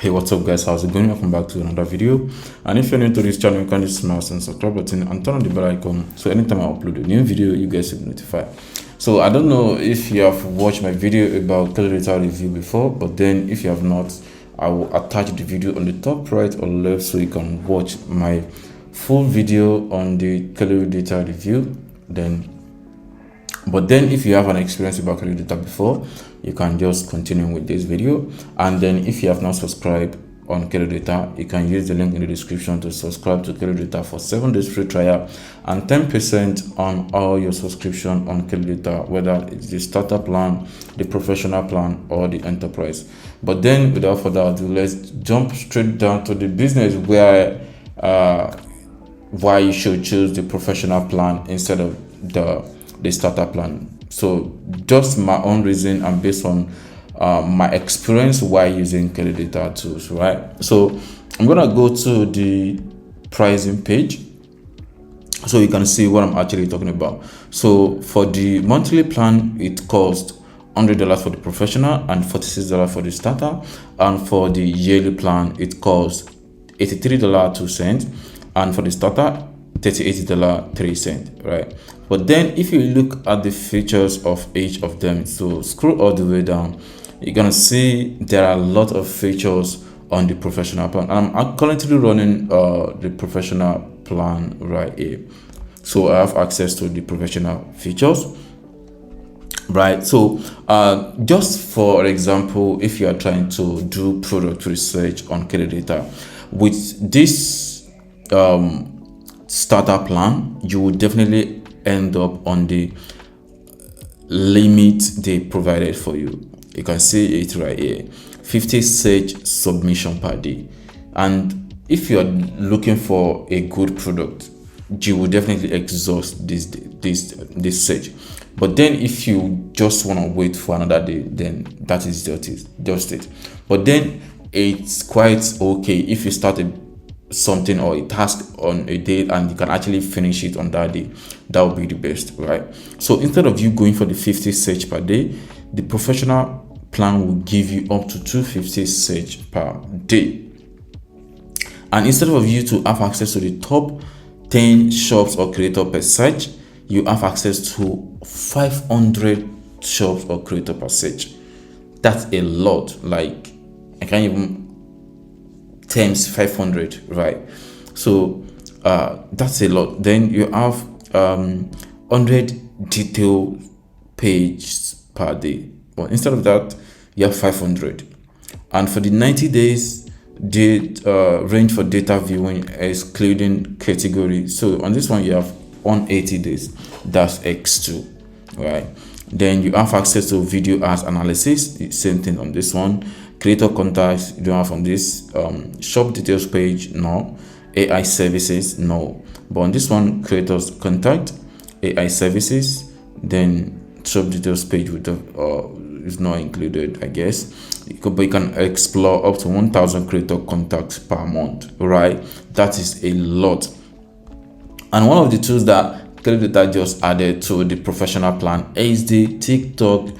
Hey, what's up guys, how's it going? Welcome back to another video. And if you're new to this channel, you can just smash and subscribe button and turn on the bell icon so anytime I upload a new video you guys will be notified. So I don't know if you have watched my video about Kalodata review before, but then if you have not, I will attach the video on the top right or left so you can watch my full video on the Kalodata review. But then if you have an experience about Kalodata before, you can just continue with this video. And then if you have not subscribed on Kalodata, you can use the link in the description to subscribe to Kalodata for 7 days free trial and 10% on all your subscription on Kalodata, whether it's the starter plan, the professional plan, or the enterprise. But then without further ado, let's jump straight down to the business where why you should choose the professional plan instead of the starter plan. So just my own reason and based on my experience while using Kalodata tools, right? So I'm gonna go to the pricing page so you can see what I'm actually talking about. So for the monthly plan, it costs $100 for the professional and $46 for the starter, and for the yearly plan it costs $83.02, and for the starter $38.03, right? But then if you look at the features of each of them, so scroll all the way down, you're gonna see there are a lot of features on the professional plan. I'm currently running the professional plan right here, so I have access to the professional features, right? So just for example, if you are trying to do product research on Kalodata with this starter plan, you will definitely end up on the limit they provided for you. You can see it right here, 50 search submission per day. And if you're looking for a good product, you will definitely exhaust this search. But then if you just want to wait for another day, then that is just it. But then it's quite okay if you started something or a task on a day and you can actually finish it on that day. That would be the best, right? So instead of you going for the 50 search per day, the professional plan will give you up to 250 search per day. And instead of you to have access to the top 10 shops or creator per search, you have access to 500 shops or creator per search. That's a lot. Like, I can't even times 500, right? So that's a lot. Then you have 100 detail pages per day, but instead of that you have 500. And for the 90 days, the range for data viewing excluding category, so on this one you have 180 days, that's x2, right? Then you have access to video ads analysis, same thing on this one. Creator contacts, you don't have on this. Shop details page, no. AI services, no. But on this one, creators contact, AI services, then shop details page with is not included, I guess. But you can explore up to 1,000 creator contacts per month, right? That is a lot. And one of the tools that Kalodata just added to the professional plan is the TikTok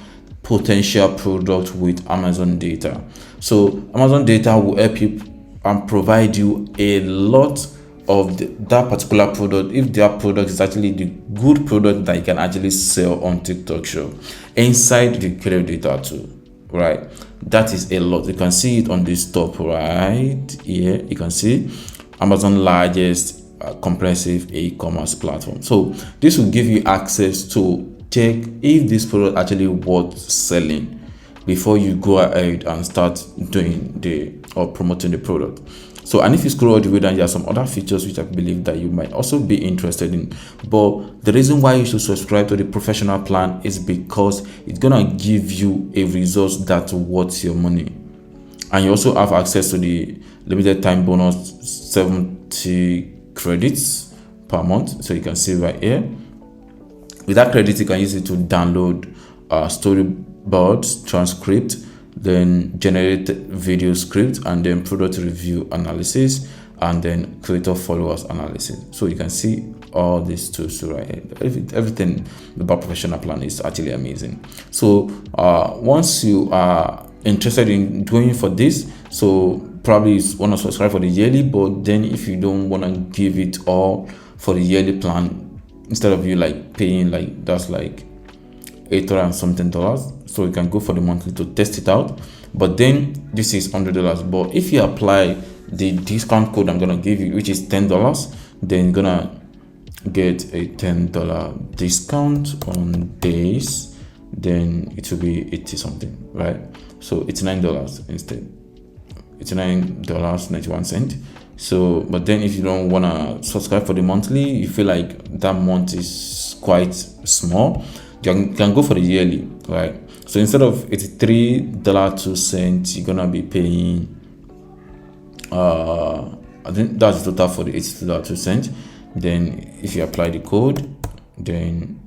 potential product with Amazon data. So Amazon data will help you and provide you a lot of that particular product, if their product is actually the good product that you can actually sell on TikTok shop inside the Kalodata tool, right? That is a lot. You can see it on this top right here. You can see Amazon largest comprehensive e-commerce platform. So this will give you access to check if this product actually worth selling before you go ahead and start doing or promoting the product. So, and if you scroll all the way down, there are some other features which I believe that you might also be interested in. But the reason why you should subscribe to the professional plan is because it's gonna give you a result that's worth your money. And you also have access to the limited time bonus 70 credits per month. So you can see right here. With that credit, you can use it to download storyboards, transcript, then generate video script, and then product review analysis, and then creator followers analysis. So you can see all these tools right here. Everything about professional plan is actually amazing. So once you are interested in going for this, so probably want to subscribe for the yearly, but then if you don't want to give it all for the yearly plan, instead of you like paying like that's like $800 and something, so you can go for the monthly to test it out. But then this is $100. But if you apply the discount code I'm gonna give you, which is $10, then you're gonna get a $10 discount on this, then it will be 80 something, right? So it's $9 instead. It's $9.91. So but then if you don't want to subscribe for the monthly, you feel like that month is quite small, you can go for the yearly, right? So instead of $83.02, you're gonna be paying I think that's the total for the $82.02. Then if you apply the code, then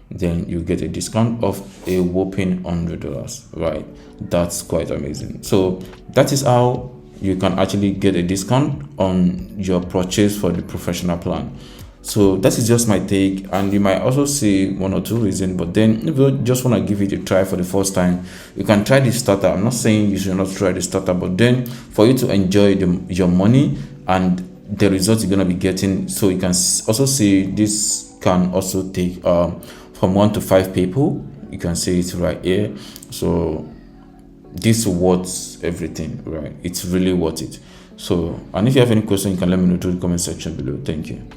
then you get a discount of a whopping $100, right? That's quite amazing. So that is how you can actually get a discount on your purchase for the professional plan. So that is just my take, and you might also see one or two reasons, but then if you just want to give it a try for the first time, you can try the starter. I'm not saying you should not try the starter, but then for you to enjoy your money and the results you're going to be getting, so you can also see this can also take from 1 to 5 people. You can see it right here. So this is worth everything, right? It's really worth it. So, and if you have any question, you can let me know through the comment section below. Thank you.